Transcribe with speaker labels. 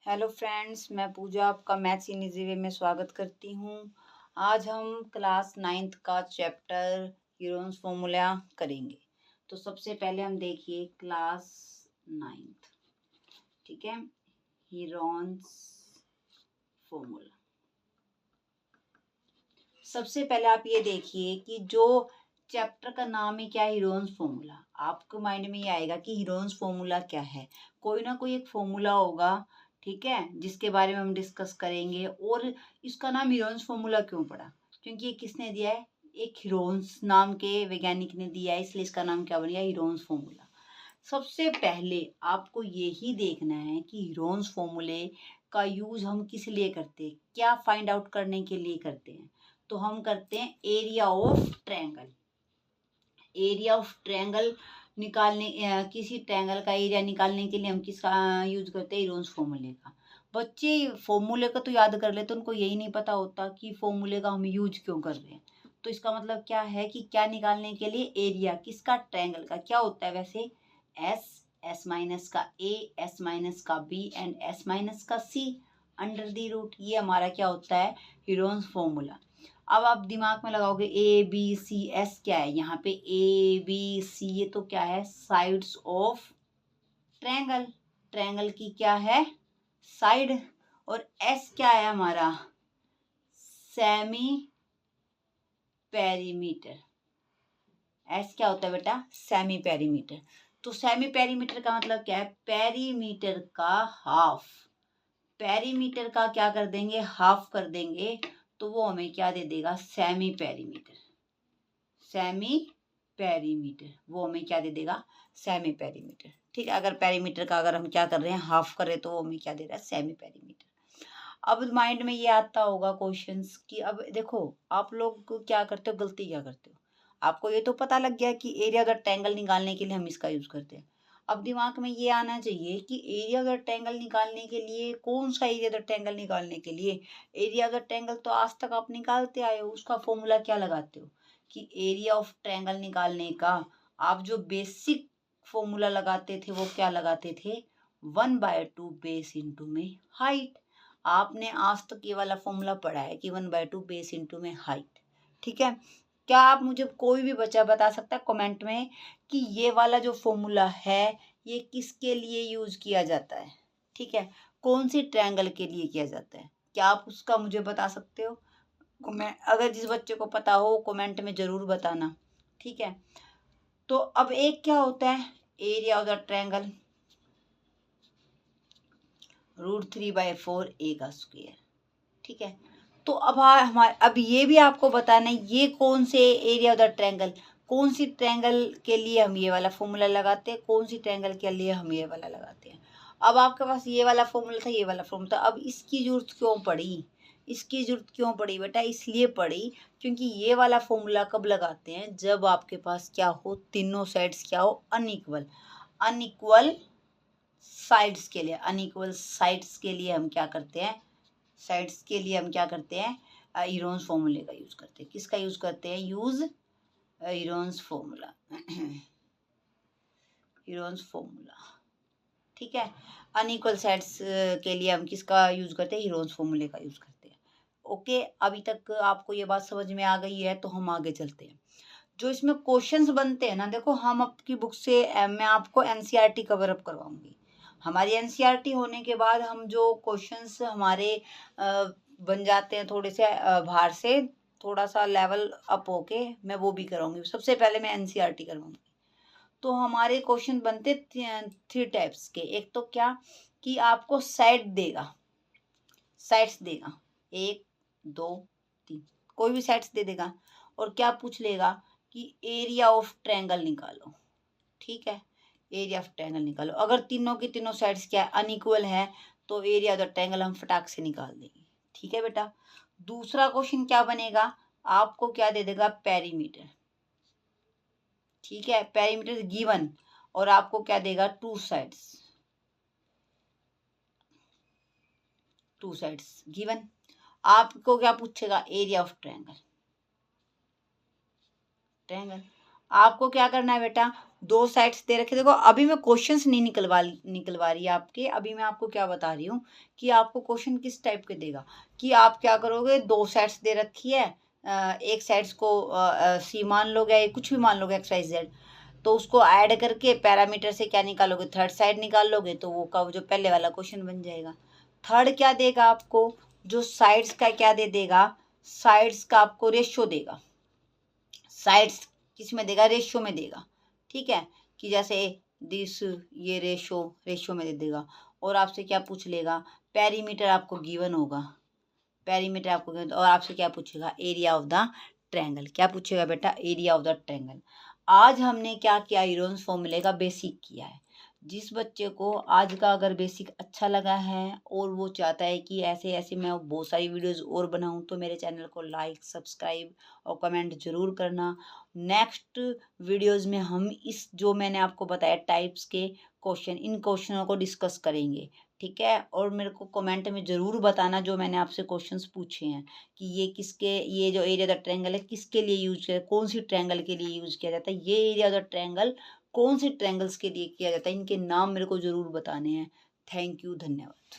Speaker 1: Hello friends, मैं पूजा आपका maths in easy way में स्वागत करती हूँ। आज हम क्लास 9th का चैप्टर हीरोन्स फॉर्मूला करेंगे। तो सबसे पहले हम देखिए क्लास 9th, ठीक है, हीरोन्स फॉर्मूला। सबसे पहले आप ये देखिए कि जो चैप्टर का नाम है क्या, हीरोन्स फॉर्मूला। आपको माइंड में ये आएगा कि हीरोन्स फॉर्मूला क्या है। कोई ना कोई एक फॉर्मूला होगा, ठीक है, जिसके बारे में हम डिस्कस करेंगे। और इसका नाम हीरोन्स फॉर्मूला क्यों पड़ा? क्योंकि ये किसने दिया है? एक हीरोन्स नाम के वैज्ञानिक ने दिया है, इसलिए इसका नाम क्या बन गया? Heron's formula. सबसे पहले आपको यही देखना है कि हीरोन्स फॉर्मूले का यूज हम किस लिए करते हैं, क्या फाइंड आउट करने के लिए करते हैं। तो हम करते हैं area of triangle. Area of triangle निकालने, किसी ट्रायंगल का एरिया निकालने के लिए हम किसका यूज करते हैं? हीरोन्स फॉर्मूले का। बच्चे फॉर्मूले का तो याद कर लेते, उनको यही नहीं पता होता कि फॉर्मूले का हम यूज क्यों कर रहे हैं। तो इसका मतलब क्या है कि क्या निकालने के लिए? एरिया किसका? ट्रायंगल का। क्या होता है वैसे? एस, एस माइनस का ए, एस माइनस का बी एंड एस माइनस का सी अंडर दी रूट। ये हमारा क्या होता है? Heron's formula. अब आप दिमाग में लगाओगे ए बी सी एस क्या है? यहाँ पे ए बी सी, ये तो क्या है? Sides of triangle. ट्रायंगल की क्या है? साइड। और एस क्या है हमारा? Semi perimeter. एस क्या होता है बेटा? Semi perimeter. तो सेमी पेरीमीटर का मतलब क्या है? पेरीमीटर का हाफ। पेरीमीटर का क्या कर देंगे? हाफ कर देंगे, तो वो हमें क्या दे देगा? Semi perimeter. सेमी पेरीमीटर वो हमें क्या दे देगा? Semi perimeter. ठीक है, अगर पेरीमीटर का अगर हम क्या कर रहे हैं? हाफ कर रहे हैं, तो वो हमें क्या दे रहा है? Semi perimeter. अब माइंड में ये आता होगा क्वेश्चंस कि अब देखो आप लोग क्या करते हो, गलती क्या करते हो। आपको ये तो पता लग गया कि एरिया ऑफ द ट्रायंगल निकालने के लिए हम इसका यूज करते हैं। अब दिमाग में ये आना चाहिए कि एरिया ऑफ द ट्रायंगल निकालने के लिए कौन सा एरिया ऑफ द ट्रायंगल निकालने के लिए? एरिया ऑफ द ट्रायंगल तो आज तक आप निकालते आए हो, उसका फॉर्मूला क्या लगाते हो कि एरिया ऑफ ट्रायंगल निकालने का आप जो बेसिक फॉर्मूला लगाते थे वो क्या लगाते थे? 1/2 बेस इंटू में हाइट। आपने आज तक ये वाला फॉर्मूला पढ़ा है कि 1/2 बेस इंटू में हाइट। ठीक है, क्या आप मुझे कोई भी बच्चा बता सकता है कमेंट में कि ये वाला जो फॉर्मूला है ये किसके लिए यूज किया जाता है? ठीक है, कौन सी ट्रायंगल के लिए किया जाता है? क्या आप उसका मुझे बता सकते हो? कमेंट, अगर जिस बच्चे को पता हो कमेंट में जरूर बताना। ठीक है, तो अब एक क्या होता है? एरिया ऑफ द ट्रायंगल √3/4 ए का स्क्वायर। ठीक है, तो अब हमारे अब ये भी आपको बताना है ये कौन से एरिया ऑफ द ट्रायंगल, कौन सी ट्रायंगल के लिए हम ये वाला फॉर्मूला लगाते हैं, कौन सी ट्रायंगल के लिए हम ये वाला लगाते हैं। अब आपके पास ये वाला फॉर्मूला था, ये वाला फॉर्मूला था, अब इसकी जरूरत क्यों पड़ी? इसकी जरूरत क्यों पड़ी बेटा? इसलिए पड़ी क्योंकि ये वाला फॉर्मूला कब लगाते हैं? जब आपके पास क्या हो? तीनों साइड्स क्या हो? अनइक्वल। अनइक्वल साइड्स के लिए, अनइक्वल साइड्स के लिए हम क्या करते हैं? साइड्स के लिए हम क्या करते हैं? हीरोन्स फॉर्मूले का यूज करते हैं। किसका यूज करते हैं? Use Heron's formula. Heron's formula. ठीक है, अनइक्वल साइड्स के लिए हम किसका यूज करते हैं? हीरोन्स फॉर्मूले का यूज करते हैं। ओके, अभी तक आपको ये बात समझ में आ गई है, तो हम आगे चलते हैं। जो इसमें क्वेश्चंस बनते हैं ना, देखो हम आपकी बुक से मैं आपको एनसीईआरटी कवर अप करवाऊंगी। हमारी एनसीईआरटी होने के बाद हम जो क्वेश्चंस हमारे बन जाते हैं थोड़े से बाहर से, थोड़ा सा लेवल अप होके मैं वो भी कराऊंगी। सबसे पहले मैं एनसीईआरटी करवाऊंगी। तो हमारे क्वेश्चन बनते 3 टाइप्स के। एक तो क्या कि आपको साइड देगा, साइड्स देगा 1 2 3, कोई भी साइड्स दे देगा। और क्या पूछ लेगा कि एरिया ऑफ ट्रायंगल निकालो। ठीक है, एरिया ऑफ ट्रायंगल निकालो। अगर तीनों की तीनों साइड्स क्या है? अनइक्वल है, तो एरिया ऑफ द ट्रायंगल हम फटाक से निकाल देंगे। ठीक है बेटा, दूसरा क्वेश्चन क्या बनेगा? आपको क्या दे देगा? पेरीमीटर। ठीक है, पेरीमीटर गिवन, और आपको क्या देगा? Two sides given. आपको क्या पूछेगा? Area of triangle. ट्रायंगल आपको क्या करना है बेटा? दो साइड्स दे रखे। देखो अभी मैं क्वेश्चंस नहीं निकलवा रही आपके, अभी मैं आपको क्या बता रही हूँ कि आपको क्वेश्चन किस टाइप के देगा, कि आप क्या करोगे, दो साइड्स दे रखी है, एक साइड्स को सी मान लोगे, कुछ भी मान लोगे एक्स वाई जेड, तो उसको ऐड करके पैरामीटर से क्या निकालोगे, थर्ड साइड निकाल लोगे, तो वो का जो पहले वाला क्वेश्चन बन जाएगा। थर्ड क्या देगा आपको, जो साइड्स का क्या दे देगा, साइड्स का आपको रेशियो देगा। साइड्स किस में देगा, रेशियो में देगा। ठीक है, कि जैसे दिस, ये रेशियो में दे देगा। और आपसे क्या पूछ लेगा, पेरीमीटर आपको गिवन होगा, पेरीमीटर आपको गिवन, और आपसे क्या पूछेगा, एरिया ऑफ द ट्रायंगल। क्या पूछेगा बेटा, एरिया ऑफ द ट्रायंगल। आज हमने क्या किया, यूरोन्स फॉर्मूले का बेसिक किया है। जिस बच्चे को आज का अगर बेसिक अच्छा लगा है और वो चाहता है कि ऐसे ऐसे मैं बहुत सारी वीडियोस और बनाऊं, तो मेरे चैनल को लाइक, सब्सक्राइब और कमेंट जरूर करना। नेक्स्ट वीडियोस में हम इस जो मैंने आपको बताया टाइप्स के क्वेश्चन, इन क्वेश्चनों को डिस्कस करेंगे। ठीक है, और मेरे को कमेंट में ज़रूर बताना जो मैंने आपसे क्वेश्चंस पूछे हैं, कि ये किसके, ये जो एरिया द ट्रायंगल है किसके लिए यूज किया, कौन सी ट्रायंगल के लिए यूज किया जाता है, ये एरिया द ट्रायंगल कौन सी ट्रायंगल्स के लिए किया जाता है, इनके नाम मेरे को ज़रूर बताने हैं। थैंक यू, धन्यवाद।